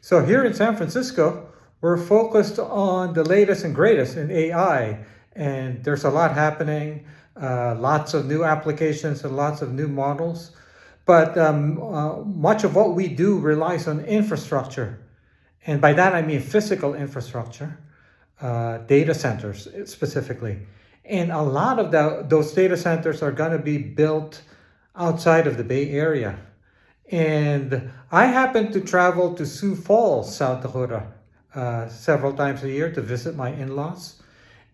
So here in San Francisco, we're focused on the latest and greatest in AI, and there's a lot happening, lots of new applications and lots of new models. But much of what we do relies on infrastructure. And by that, I mean physical infrastructure, data centers specifically. And a lot of those data centers are going to be built outside of the Bay Area. And I happen to travel to Sioux Falls, South Dakota, several times a year to visit my in-laws.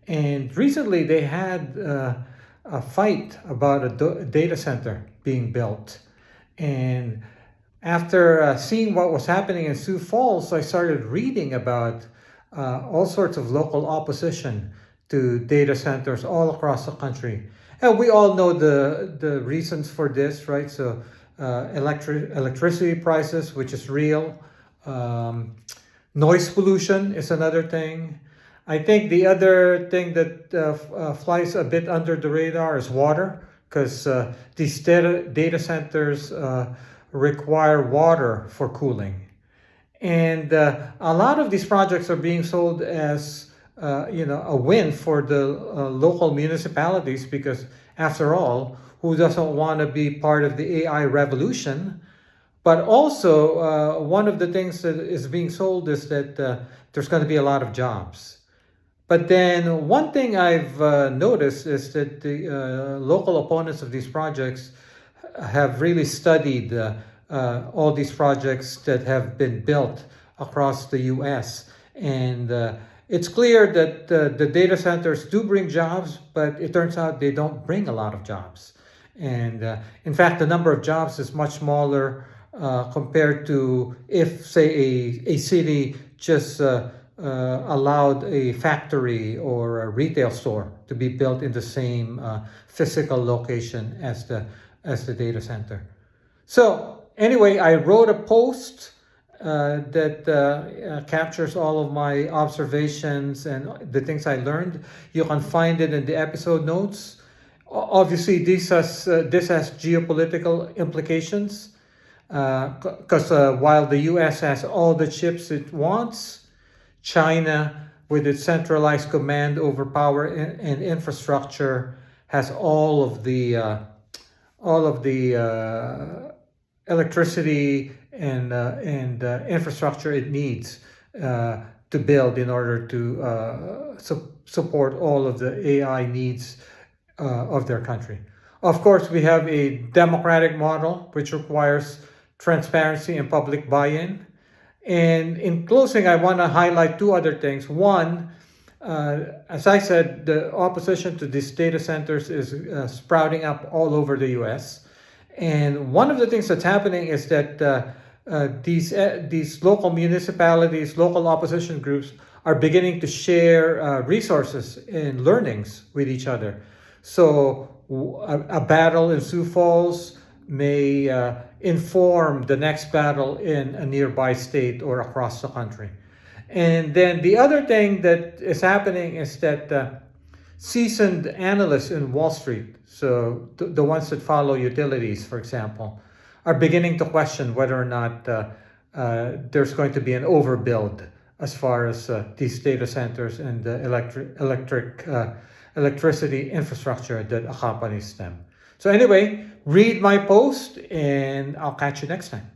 And recently they had a fight about a data center being built. And after seeing what was happening in Sioux Falls, I started reading about all sorts of local opposition to data centers all across the country. And we all know the reasons for this, right? So electricity prices, which is real. Noise pollution is another thing. I think the other thing that flies a bit under the radar is water, because these data centers require water for cooling. And a lot of these projects are being sold as a win for the local municipalities, because after all, who doesn't want to be part of the AI revolution? But also, one of the things that is being sold is that there's going to be a lot of jobs. But then one thing I've noticed is that the local opponents of these projects have really studied all these projects that have been built across the US. And it's clear that the data centers do bring jobs, but it turns out they don't bring a lot of jobs. And in fact, the number of jobs is much smaller compared to if, say, a city just allowed a factory or a retail store to be built in the same physical location as the data center. So anyway, I wrote a post that captures all of my observations and the things I learned. You can find it in the episode notes. Obviously, this has geopolitical implications because while the US has all the chips it wants, China, with its centralized command over power and infrastructure, has all of the electricity and infrastructure it needs to build in order to support all of the AI needs of their country. Of course, we have a democratic model which requires transparency and public buy-in. And in closing, I want to highlight two other things. One, as I said, the opposition to these data centers is sprouting up all over the US. And one of the things that's happening is that these local municipalities, local opposition groups are beginning to share resources and learnings with each other. So a battle in Sioux Falls may inform the next battle in a nearby state or across the country. And then the other thing that is happening is that seasoned analysts in Wall Street, so the ones that follow utilities, for example, are beginning to question whether or not there's going to be an overbuild as far as these data centers and the electricity infrastructure that accompanies them. So anyway, read my post and I'll catch you next time.